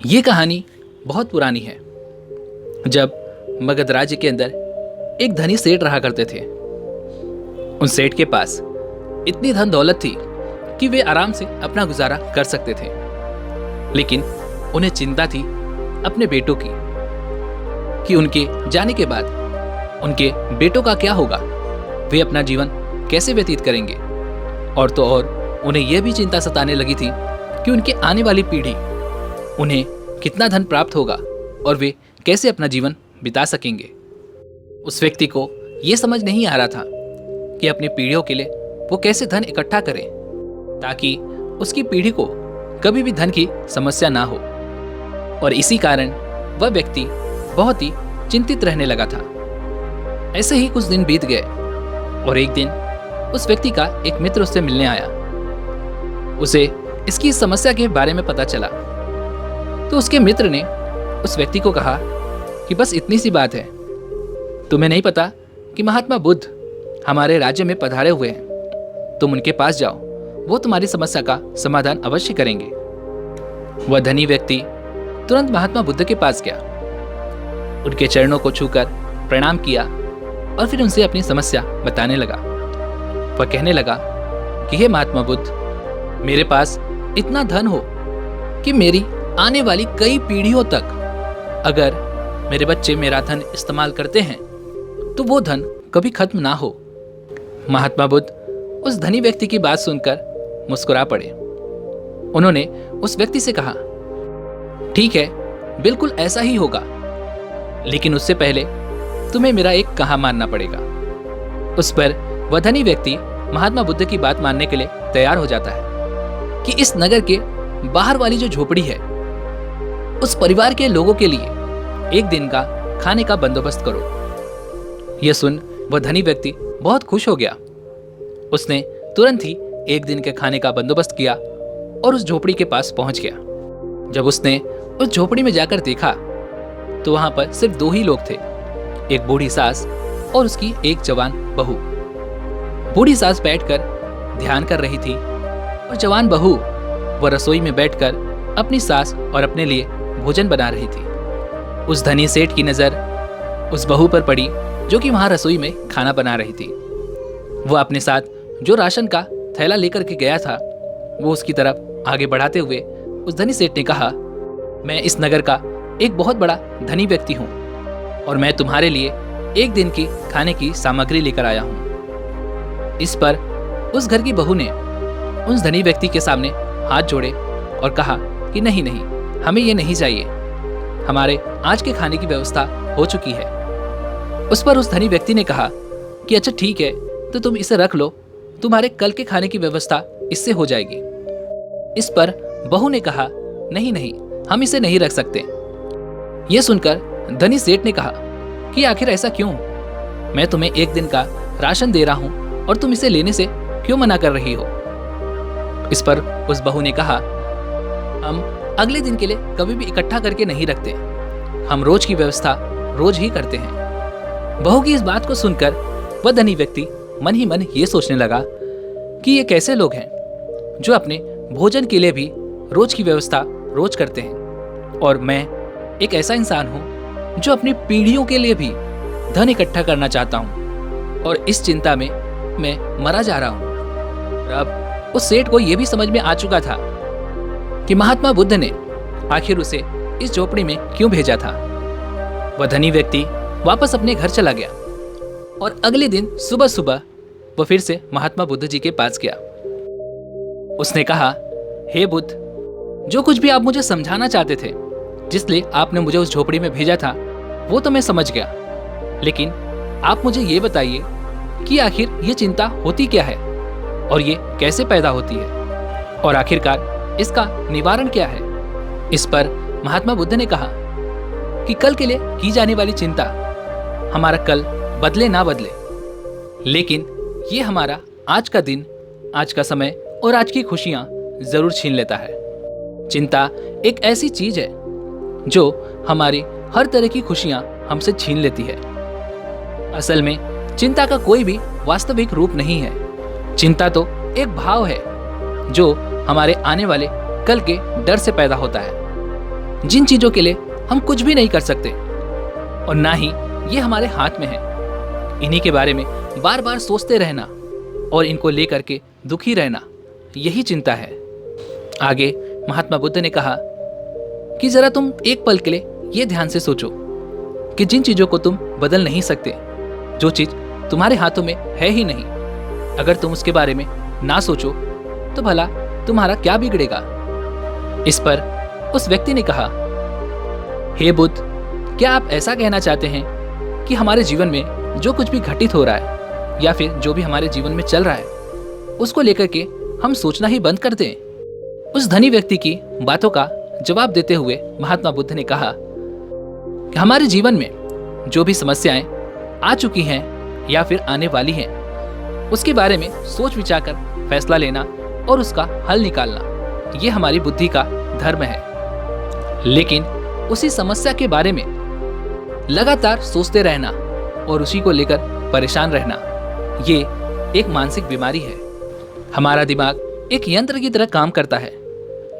ये कहानी बहुत पुरानी है। जब मगध राज्य के अंदर एक धनी सेठ रहा करते थे। उन सेठ के पास इतनी धन दौलत थी कि वे आराम से अपना गुजारा कर सकते थे, लेकिन उन्हें चिंता थी अपने बेटों की कि उनके जाने के बाद उनके बेटों का क्या होगा, वे अपना जीवन कैसे व्यतीत करेंगे। और तो और उन्हें यह भी चिंता सताने लगी थी कि उनकी आने वाली पीढ़ी उन्हें कितना धन प्राप्त होगा और वे कैसे अपना जीवन बिता सकेंगे। उस व्यक्ति को यह समझ नहीं आ रहा था कि अपनी पीढ़ियों के लिए वो कैसे धन इकट्ठा करे ताकि उसकी पीढ़ी को कभी भी धन की समस्या ना हो। और इसी कारण वह व्यक्ति बहुत ही चिंतित रहने लगा था। ऐसे ही कुछ दिन बीत गए और एक दिन उस व्यक्ति का एक मित्र उससे मिलने आया। उसे इसकी समस्या के बारे में पता चला तो उसके मित्र ने उस व्यक्ति को कहा कि बस इतनी सी बात है, तुम्हें नहीं पता कि महात्मा बुद्ध हमारे राज्य में पधारे हुए हैं, तुम उनके पास जाओ, वो तुम्हारी समस्या का समाधान अवश्य करेंगे। वह धनी व्यक्ति तुरंत महात्मा बुद्ध के पास गया, उनके चरणों को छूकर प्रणाम किया और फिर उनसे अपनी समस्या बताने लगा। वह कहने लगा कि हे महात्मा बुद्ध, मेरे पास इतना धन हो कि मेरी आने वाली कई पीढ़ियों तक अगर मेरे बच्चे मेरा धन इस्तेमाल करते हैं तो वो धन कभी खत्म ना हो। महात्मा बुद्ध उस धनी व्यक्ति की बात सुनकर मुस्कुरा पड़े। उन्होंने उस व्यक्ति से कहा, ठीक है, बिल्कुल ऐसा ही होगा, लेकिन उससे पहले तुम्हें मेरा एक कहा मानना पड़ेगा। उस पर वह धनी व्यक्ति महात्मा बुद्ध की बात मानने के लिए तैयार हो जाता है कि इस नगर के बाहर वाली जो झोपड़ी है उस परिवार के लोगों के लिए एक दिन का खाने का बंदोबस्त करो। यह सुन वह धनी व्यक्ति बहुत खुश हो गया। उसने तुरंत ही एक दिन के खाने का बंदोबस्त किया और उस झोपड़ी के पास पहुंच गया। जब उसने उस झोपड़ी में जाकर देखा तो वहां पर सिर्फ दो ही लोग थे, एक बूढ़ी सास और उसकी एक जवान बहू। बूढ़ी सास बैठकर ध्यान कर रही थी और जवान बहू वह रसोई में बैठकर अपनी सास और अपने लिए भोजन बना रही थी। उस धनी सेठ की नजर उस बहू पर पड़ी जो कि वहां रसोई में खाना बना रही थी। वह अपने साथ जो राशन का थैला लेकर के गया था वो उसकी तरफ आगे बढ़ाते हुए उस धनी सेठ ने कहा, मैं इस नगर का एक बहुत बड़ा धनी व्यक्ति हूँ और मैं तुम्हारे लिए एक दिन की खाने की सामग्री लेकर आया हूँ। इस पर उस घर की बहू ने उस धनी व्यक्ति के सामने हाथ जोड़े और कहा कि नहीं नहीं, हमें ये नहीं चाहिए, हमारे आज के खाने की व्यवस्था हो चुकी है। उस पर उस धनी व्यक्ति ने कहा कि अच्छा ठीक है, तो तुम इसे रख लो, तुम्हारे कल के खाने की व्यवस्था इससे हो जाएगी। इस पर बहू ने कहा नहीं नहीं, हम इसे नहीं रख सकते। यह सुनकर धनी सेठ ने कहा कि आखिर ऐसा क्यों, मैं तुम्हें एक दिन का राशन दे रहा हूं और तुम इसे लेने से क्यों मना कर रही हो। इस पर उस बहू ने कहा, हम अगले दिन के लिए कभी भी इकट्ठा करके नहीं रखते, हम रोज की व्यवस्था रोज ही करते हैं। बहू की इस बात को सुनकर वह धनी व्यक्ति मन ही मन ये सोचने लगा कि ये कैसे लोग हैं जो अपने भोजन के लिए भी रोज की व्यवस्था रोज करते हैं, और मैं एक ऐसा इंसान हूं जो अपनी पीढ़ियों के लिए भी धन इकट्ठा करना चाहता हूं और इस चिंता में मैं मरा जा रहा हूं। अब उस सेठ को यह भी समझ में आ चुका था कि महात्मा बुद्ध ने आखिर उसे इस झोपड़ी में क्यों भेजा था। वह धनी व्यक्ति वापस अपने घर चला गया और अगले दिन सुबह सुबह वह फिर से महात्मा बुद्ध जी के पास गया। उसने कहा, हे बुद्ध, जो कुछ भी आप मुझे समझाना चाहते थे, जिसलिए आपने मुझे उस झोपड़ी में भेजा था, वो तो मैं समझ गया, लेकिन आप मुझे ये बताइए कि आखिर ये चिंता होती क्या है और ये कैसे पैदा होती है और आखिरकार इसका निवारण क्या है। इस पर महात्मा बुद्ध ने कहा कि कल के लिए की जाने वाली चिंता हमारा कल बदले ना बदले, लेकिन ये हमारा आज का दिन, आज का समय और आज की खुशियां जरूर छीन लेता है। चिंता एक ऐसी चीज है जो हमारी हर तरह की खुशियां हमसे छीन लेती है। असल में चिंता का कोई भी वास्तविक रूप नहीं है। चिंता तो एक भाव है जो हमारे आने वाले कल के डर से पैदा होता है। जिन चीजों के लिए हम कुछ भी नहीं कर सकते और ना ही ये हमारे हाथ में है। इन्हीं के बारे में बार बार सोचते रहना और इनको लेकर के दुखी रहना, यही चिंता है। आगे महात्मा बुद्ध ने कहा कि जरा तुम एक पल के लिए ये ध्यान से सोचो कि जिन चीजों को तुम बदल नहीं सकते, जो चीज तुम्हारे हाथों में है ही नहीं, अगर तुम उसके बारे में ना सोचो तो भला तुम्हारा क्या बिगड़ेगा। इस पर उस व्यक्ति ने कहा, हे बुद्ध, क्या आप ऐसा कहना चाहते हैं कि हमारे जीवन में जो कुछ भी घटित हो रहा है या फिर जो भी हमारे जीवन में चल रहा है उसको लेकर के हम सोचना ही बंद कर दें? उस धनी व्यक्ति की बातों का जवाब देते हुए महात्मा बुद्ध ने कहा कि हमारे जीवन में जो भी समस्याएं आ चुकी हैं या फिर आने वाली हैं, उसके बारे में सोच विचार कर फैसला लेना और उसका हल निकालना, ये हमारी बुद्धि का धर्म है। लेकिन उसी समस्या के बारे में लगातार सोचते रहना और उसी को लेकर परेशान रहना, ये एक मानसिक बीमारी है। हमारा दिमाग एक यंत्र की तरह काम करता है।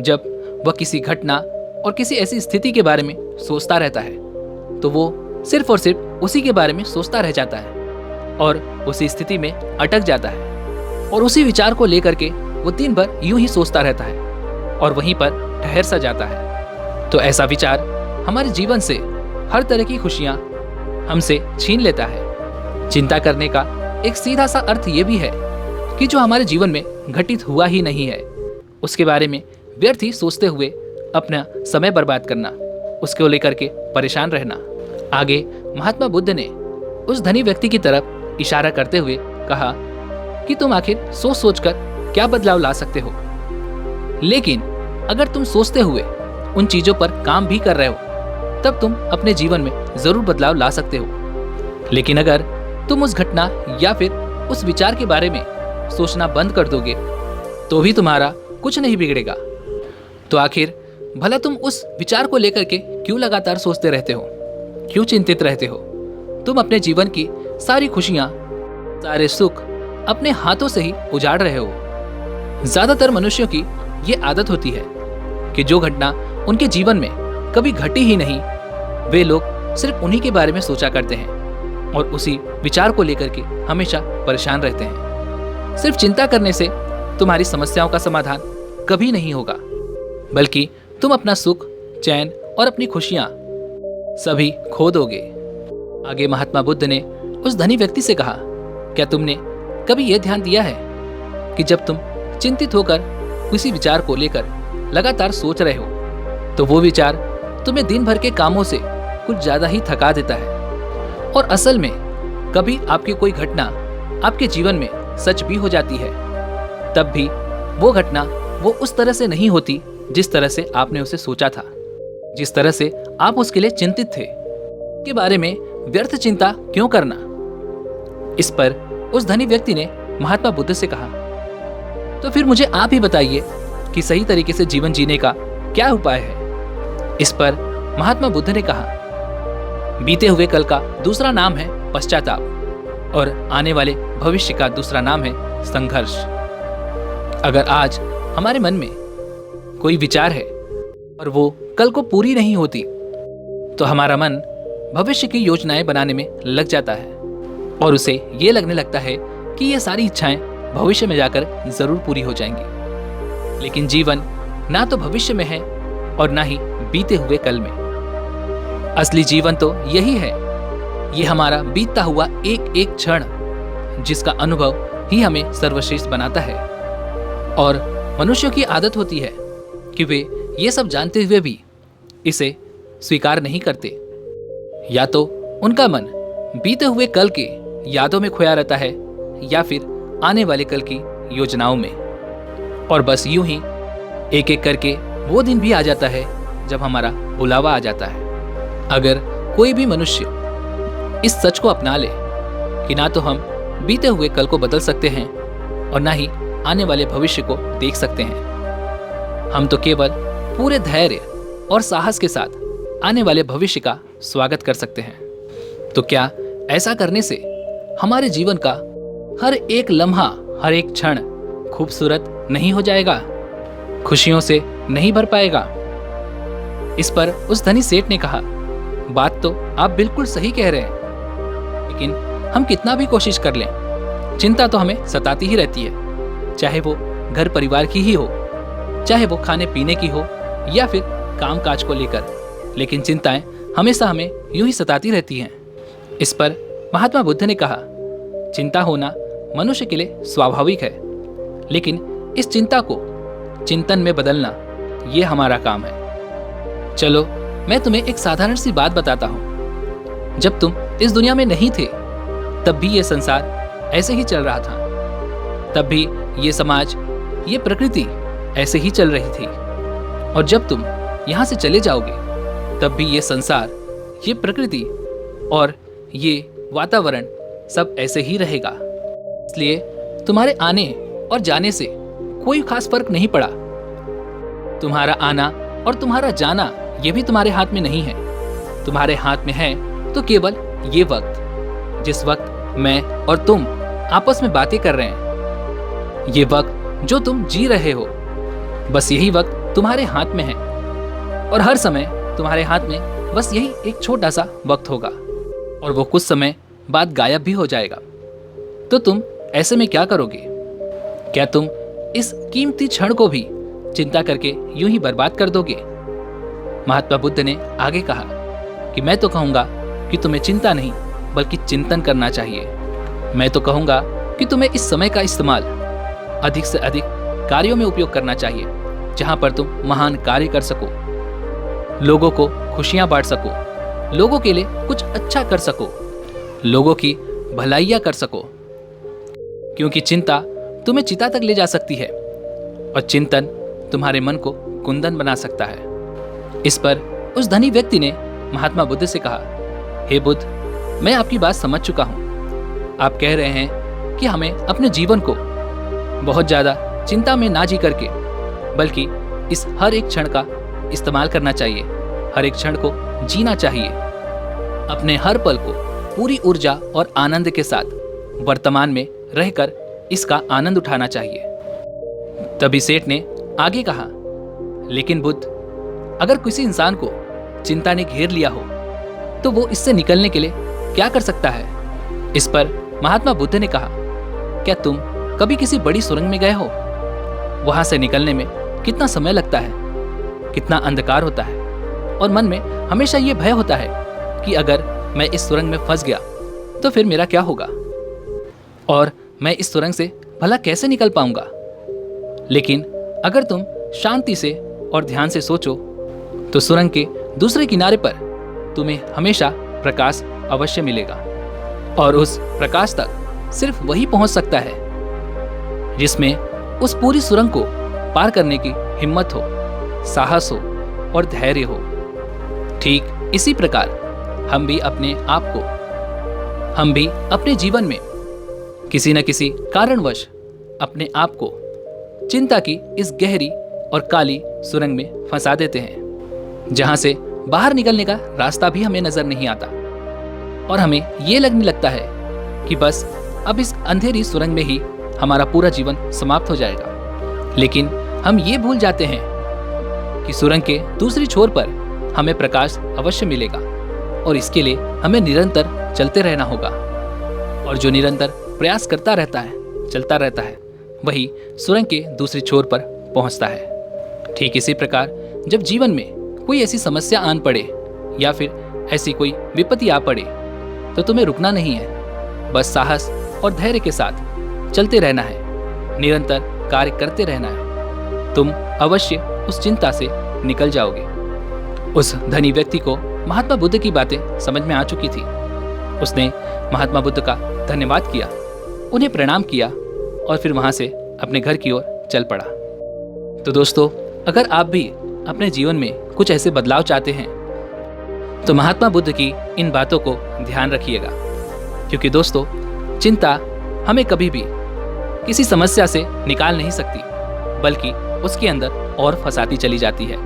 जब वह किसी घटना और किसी ऐसी स्थिति के बारे में सोचता रहता है तो वो सिर्फ और सिर्फ उसी के बारे में सोचता रह जाता है और उसी स्थिति में अटक जाता है और उसी विचार को लेकर के वो दिन भर यूं ही सोचता रहता है और वहीं पर ठहर सा जाता है। तो ऐसा विचार हमारे जीवन से हर तरह की खुशियां हमसे छीन लेता है। चिंता करने का एक सीधा सा अर्थ ये भी है कि जो हमारे जीवन में घटित हुआ ही नहीं है उसके बारे में व्यर्थ ही सोचते हुए अपना समय बर्बाद करना, उसको लेकर के परेशान रहना। आगे महात्मा बुद्ध ने उस धनी व्यक्ति की तरफ इशारा करते हुए कहा कि तुम आखिर सोच सोच कर क्या बदलाव ला सकते हो, लेकिन अगर तुम सोचते हुए उन चीजों पर काम भी कर रहे हो तब तुम अपने जीवन में जरूर बदलाव ला सकते हो। लेकिन अगर तुम उस घटना या फिर उस विचार के बारे में सोचना बंद कर दोगे तो भी तुम्हारा कुछ नहीं बिगड़ेगा। तो आखिर भला तुम उस विचार को लेकर के क्यों लगातार सोचते रहते हो, क्यों चिंतित रहते हो? तुम अपने जीवन की सारी खुशियां, सारे सुख अपने हाथों से ही उजाड़ रहे हो। ज्यादातर मनुष्यों की ये आदत होती है कि जो घटना उनके जीवन में कभी घटी ही नहीं, वे लोग सिर्फ उन्हीं के बारे में सोचा करते हैं और उसी विचार को लेकर के हमेशा परेशान रहते हैं। सिर्फ चिंता करने से तुम्हारी समस्याओं का समाधान कभी नहीं होगा, बल्कि तुम अपना सुख, चैन और अपनी खुशियां सभी खो दोगे। आगे महात्मा बुद्ध ने उस धनी व्यक्ति से कहा, क्या तुमने कभी यह ध्यान दिया है कि जब तुम चिंतित होकर किसी विचार को लेकर लगातार सोच रहे हो तो वो विचार तुम्हें दिन भर के कामों से कुछ ज्यादा ही थका देता है और असल में कभी आपकी कोई घटना आपके जीवन में सच भी हो जाती है, तब भी वो घटना वो उस तरह से नहीं होती जिस तरह से आपने उसे सोचा था, जिस तरह से आप उसके लिए चिंतित थे। के बारे में व्यर्थ चिंता क्यों करना? इस पर उस धनी व्यक्ति ने महात्मा बुद्ध से कहा, तो फिर मुझे आप ही बताइए कि सही तरीके से जीवन जीने का क्या उपाय है? इस पर महात्मा बुद्ध ने कहा, बीते हुए कल का दूसरा नाम है पश्चाताप और आने वाले भविष्य का दूसरा नाम है संघर्ष। अगर आज हमारे मन में कोई विचार है और वो कल को पूरी नहीं होती तो हमारा मन भविष्य की योजनाएं बनाने में लग जाता है और उसे ये लगने लगता है कि ये सारी इच्छाएं भविष्य में जाकर जरूर पूरी हो जाएंगी। लेकिन जीवन ना तो भविष्य में है और ना ही बीते हुए कल में। असली जीवन तो यही है, ये हमारा बीतता हुआ एक एक क्षण, जिसका अनुभव ही हमें सर्वश्रेष्ठ बनाता है। और मनुष्यों की आदत होती है कि वे ये सब जानते हुए भी इसे स्वीकार नहीं करते। या तो उनका मन बीते हुए कल के यादों में खोया रहता है या फिर आने वाले कल की योजनाओं में, और बस यूं ही एक एक करके वो दिन भी आ जाता है जब हमारा बुलावा आ जाता है। अगर कोई भी मनुष्य इस सच को अपना ले कि ना तो हम बीते हुए कल को बदल सकते हैं और ना ही आने वाले भविष्य को देख सकते हैं, हम तो केवल पूरे धैर्य और साहस के साथ आने वाले भविष्य का स्वागत कर सकते हैं। तो क्या ऐसा करने से हमारे जीवन का हर एक लम्हा, हर एक क्षण खूबसूरत नहीं हो जाएगा, खुशियों से नहीं भर पाएगा? इस पर उस धनी सेठ ने कहा, बात तो आप बिल्कुल सही कह रहे हैं, लेकिन हम कितना भी कोशिश कर लें, चिंता तो हमें सताती ही रहती है। चाहे वो घर परिवार की ही हो, चाहे वो खाने पीने की हो या फिर काम काज को लेकर, लेकिन चिंताएं हमेशा हमें यूं ही सताती रहती हैं। इस पर महात्मा बुद्ध ने कहा, चिंता होना मनुष्य के लिए स्वाभाविक है, लेकिन इस चिंता को चिंतन में बदलना ये हमारा काम है। चलो मैं तुम्हें एक साधारण सी बात बताता हूँ। जब तुम इस दुनिया में नहीं थे, तब भी ये संसार ऐसे ही चल रहा था। तब भी ये समाज, ये प्रकृति ऐसे ही चल रही थी। और जब तुम यहाँ से चले जाओगे, तब भी ये संसार, ये प्रकृति और ये वातावरण सब ऐसे ही रहेगा। इसलिए तुम्हारे आने और जाने से कोई खास फर्क नहीं पड़ा। तुम्हारा आना और तुम्हारा जाना ये भी तुम्हारे हाथ में नहीं है। तुम्हारे हाथ में है तो केवल ये वक्त, जिस वक्त मैं और तुम आपस में बातें कर रहे हैं। ये वक्त जो तुम जी रहे हो, बस यही वक्त तुम्हारे हाथ में है। और हर समय तुम्हारे हाथ में बस यही एक छोटा सा वक्त होगा, और वो कुछ समय बाद गायब भी हो जाएगा। तो तुम ऐसे में क्या करोगे? क्या तुम इस कीमती क्षण को भी चिंता करके यूं ही बर्बाद कर दोगे? महात्मा बुद्ध ने आगे कहा कि मैं तो कहूंगा कि तुम्हें चिंता नहीं बल्कि चिंतन करना चाहिए। मैं तो कहूंगा कि तुम्हें इस समय का इस्तेमाल अधिक से अधिक कार्यों में उपयोग करना चाहिए, जहां पर तुम महान कार्य कर सको, लोगों को खुशियां बांट सको, लोगों के लिए कुछ अच्छा कर सको, लोगों की भलाइयां कर सको। क्योंकि चिंता तुम्हें चिता तक ले जा सकती है और चिंतन तुम्हारे मन को कुंदन बना सकता है। इस पर उस धनी व्यक्ति ने महात्मा बुद्ध से कहा, हे बुद्ध, मैं आपकी बात समझ चुका हूँ। आप कह रहे हैं कि हमें अपने जीवन को बहुत ज़्यादा चिंता में ना जी करके, बल्कि इस हर एक क्षण का इस्तेमाल करना चाहिए, हर एक क्षण को जीना चाहिए, अपने हर पल को पूरी ऊर्जा और आनंद के साथ वर्तमान में रहकर इसका आनंद उठाना चाहिए। तभी सेठ ने आगे कहा, लेकिन बुद्ध, अगर किसी इंसान को चिंता ने घेर लिया हो तो वो इससे निकलने के लिए क्या कर सकता है? इस पर महात्मा बुद्ध ने कहा, क्या तुम कभी किसी बड़ी सुरंग में गए हो? वहां से निकलने में कितना समय लगता है, कितना अंधकार होता है, और मन में हमेशा ये भय होता है कि अगर मैं इस सुरंग में फंस गया तो फिर मेरा क्या होगा, और मैं इस सुरंग से भला कैसे निकल पाऊंगा। लेकिन अगर तुम शांति से और ध्यान से सोचो तो सुरंग के दूसरे किनारे पर तुम्हें हमेशा प्रकाश अवश्य मिलेगा, और उस प्रकाश तक सिर्फ वही पहुंच सकता है जिसमें उस पूरी सुरंग को पार करने की हिम्मत हो, साहस हो और धैर्य हो। ठीक इसी प्रकार हम भी अपने जीवन में किसी न किसी कारणवश अपने आप को चिंता की इस गहरी और काली सुरंग में फंसा देते हैं, जहां से बाहर निकलने का रास्ता भी हमें नजर नहीं आता, और हमें ये लगने लगता है कि बस अब इस अंधेरी सुरंग में ही हमारा पूरा जीवन समाप्त हो जाएगा। लेकिन हम ये भूल जाते हैं कि सुरंग के दूसरी छोर पर हमें प्रकाश अवश्य मिलेगा, और इसके लिए हमें निरंतर चलते रहना होगा। और जो निरंतर प्रयास करता रहता है, चलता रहता है, वही सुरंग के दूसरी छोर पर पहुंचता है। ठीक इसी प्रकार जब जीवन में कोई ऐसी समस्या आन पड़े या फिर ऐसी कोई विपत्ति आ पड़े, तो तुम्हें रुकना नहीं है, बस साहस और धैर्य के साथ चलते रहना है, निरंतर कार्य करते रहना है। तुम अवश्य उस चिंता से निकल जाओगे। उस धनी व्यक्ति को महात्मा बुद्ध की बातें समझ में आ चुकी थी। उसने महात्मा बुद्ध का धन्यवाद किया, उन्हें प्रणाम किया और फिर वहां से अपने घर की ओर चल पड़ा। तो दोस्तों, अगर आप भी अपने जीवन में कुछ ऐसे बदलाव चाहते हैं तो महात्मा बुद्ध की इन बातों को ध्यान रखिएगा, क्योंकि दोस्तों, चिंता हमें कभी भी किसी समस्या से निकाल नहीं सकती, बल्कि उसके अंदर और फंसाती चली जाती है।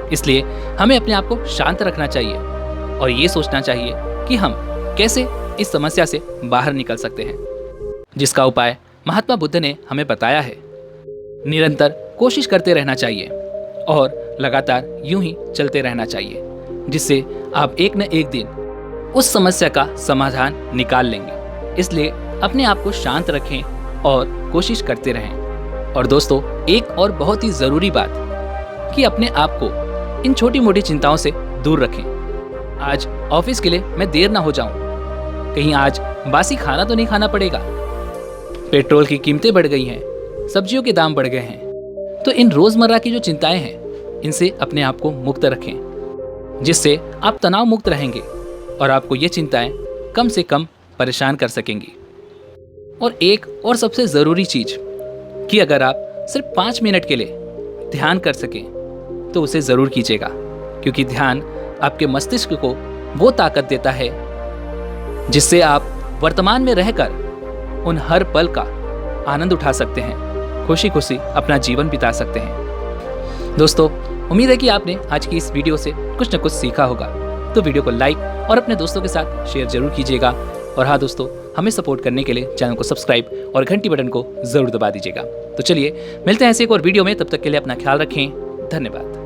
इसलिए हमें अपने आप को शांत रखना चाहिए और ये सोचना चाहिए कि हम कैसे इस समस्या से बाहर निकल सकते हैं, जिसका उपाय महात्मा बुद्ध ने हमें बताया है। निरंतर कोशिश करते रहना चाहिए और लगातार यूं ही चलते रहना चाहिए, जिससे आप एक न एक दिन उस समस्या का समाधान निकाल लेंगे। इसलिए अपने आप को शांत रखें और कोशिश करते रहें। और दोस्तों, एक और बहुत ही ज़रूरी बात कि अपने आप को इन छोटी मोटी चिंताओं से दूर रखें। आज ऑफिस के लिए मैं देर ना हो जाऊं, कहीं आज बासी खाना तो नहीं खाना पड़ेगा, पेट्रोल की कीमतें बढ़ गई हैं, सब्जियों के दाम बढ़ गए हैं। तो इन रोज़मर्रा की जो चिंताएं हैं, इनसे अपने आप को मुक्त रखें, जिससे आप तनाव मुक्त रहेंगे और आपको ये चिंताएं कम से कम परेशान कर सकेंगी। और एक और सबसे ज़रूरी चीज़ कि अगर आप सिर्फ 5 मिनट के लिए ध्यान कर सकें तो उसे ज़रूर कीजिएगा, क्योंकि ध्यान आपके मस्तिष्क को वो ताकत देता है जिससे आप वर्तमान में रहकर उन हर पल का आनंद उठा सकते हैं, खुशी खुशी अपना जीवन बिता सकते हैं। दोस्तों, उम्मीद है कि आपने आज की इस वीडियो से कुछ न कुछ सीखा होगा। तो वीडियो को लाइक और अपने दोस्तों के साथ शेयर जरूर कीजिएगा। और हाँ दोस्तों, हमें सपोर्ट करने के लिए चैनल को सब्सक्राइब और घंटी बटन को जरूर दबा दीजिएगा। तो चलिए मिलते हैं ऐसे एक और वीडियो में, तब तक के लिए अपना ख्याल रखें। धन्यवाद।